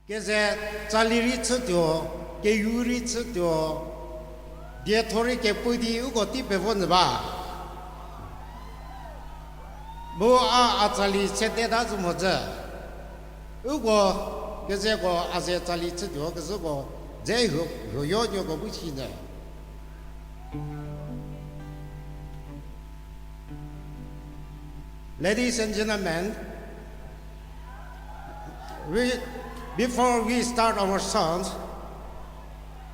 Kese Zaliri Tsudio, Yuri Tsudio, Dietori Kepudi Ugoti Bevonba. Moa Azali Seteda Zumoza. Ugo, Gazego Azali Tsudio, Gazugo, Zehu, Yoyo Gobuchina. Ladies and gentlemen, before we start our songs,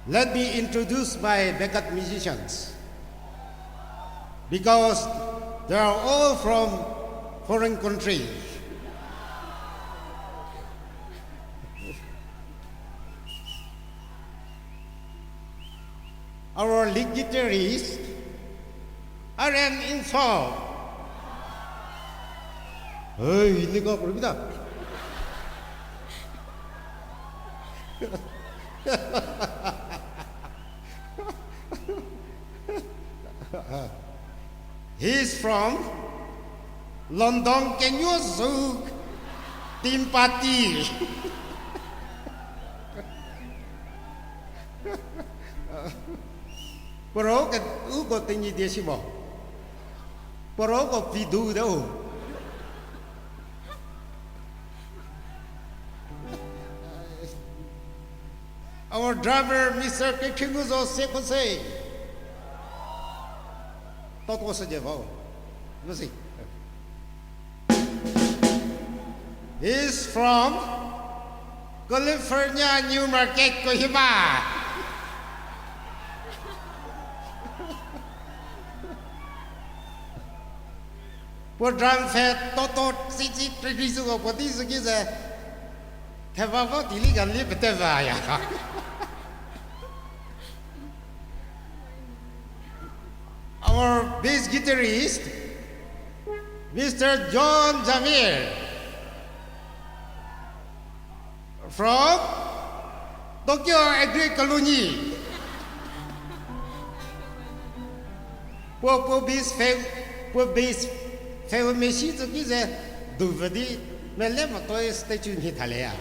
let me introduce my backup musicians. Because they are all from foreign countries. Our lead guitarist, Imsong. Hey, ini kok berbeda. He's from London, Ketuoravi, Team Party. Porü cái có tình gì gì mà, Porü có video đâu. Our driver, Mr. Khriesazo, Sevotalü. Toto saja wow. Masih. He's from California, New Market, Kohima. Por drum set Toto Sisi Khriesazo pati segize. Theva dili gan li beteva ya. Our bass guitarist, Mr. Jamir, from Tokyo Agri-Colony. Pour bass favor machine to give a duvadi, melema toy station Italia.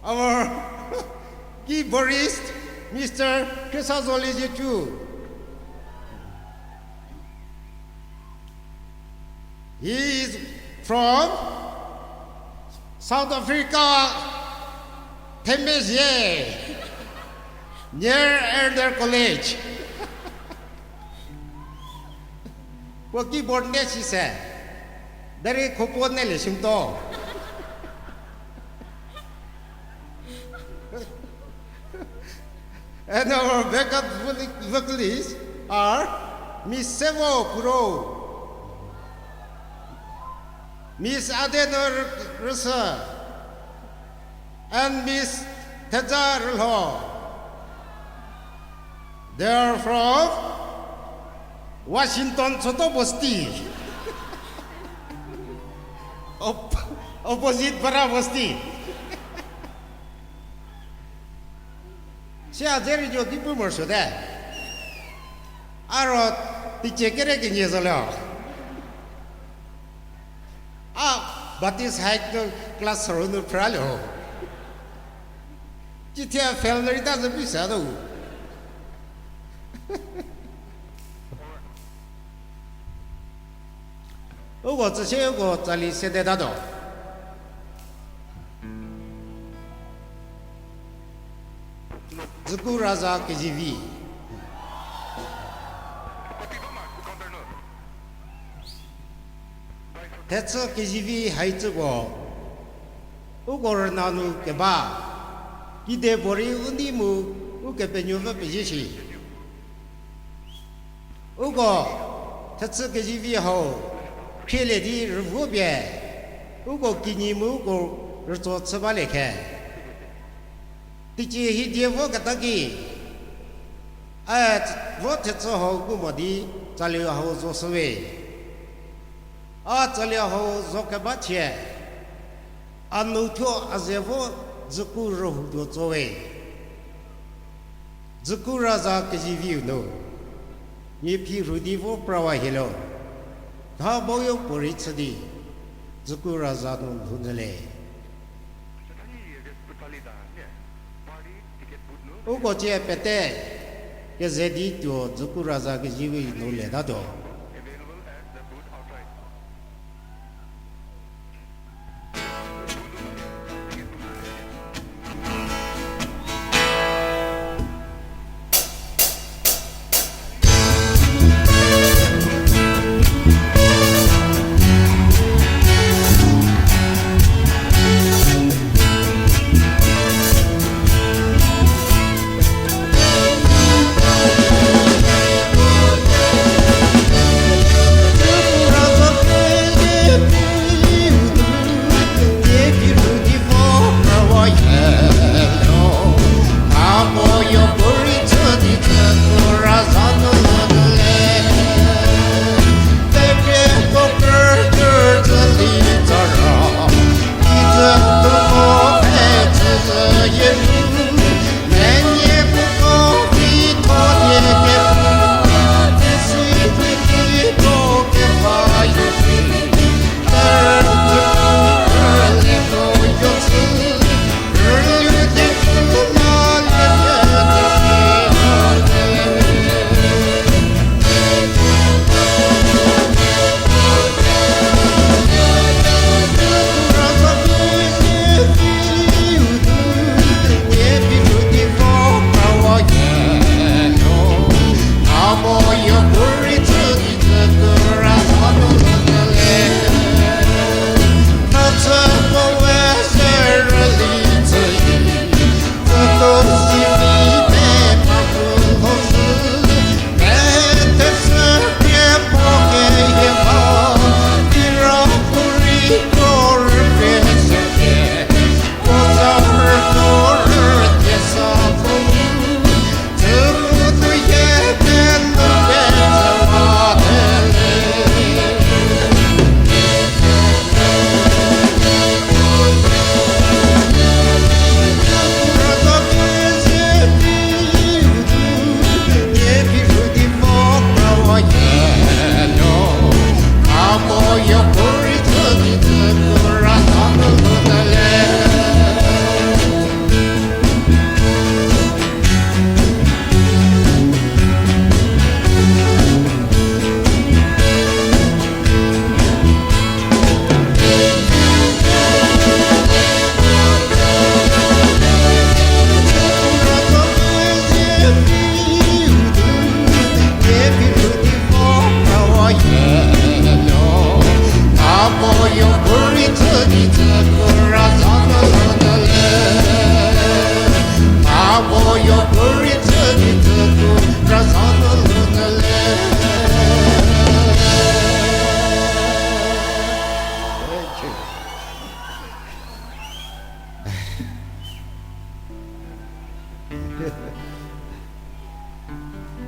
Our keyboardist, Mr. Khriesazo Liezietsu. He is from South Africa, Tembezie, near Elder College. What keyboard net she said? Dari kopon nele simto. And our backup vocalists are Miss Sevotalü, Miss Rüsüh, and Miss Thujongolü. They are from Washington, Sotobosti, opposite Parabosti. Siya jeri jo di pumor sudah. Arot dicekere kinye solo. Batis hike to class round pralo. Jitia family doesn't bisa tu. Ugo zhe ugo zali sede dado. Dzükou raza Kekhrie. Tetsu Kekhrie haitsugo. Ugor nanu keba. Gide bori undimu ukepenyuva pejishi. Ugo Tetsu Kekhrie ho. Kele di rububie. Ugo kinimu ugo rto tsabaleke. Tichi hi dievo kataki. Vote to ho gumodi, Zalio ho zoswe. Zalio ho zokabache. Anuto azevo Dzükou rohu zowe. Dzükou raza Kekhrie no. Ni pi rudivo prawa hilo. Tha boyo poritsadi. Dzükou razado hunzele. Ugo je pete, ke zedi tuo Dzükou raza ke jiwi no le da do.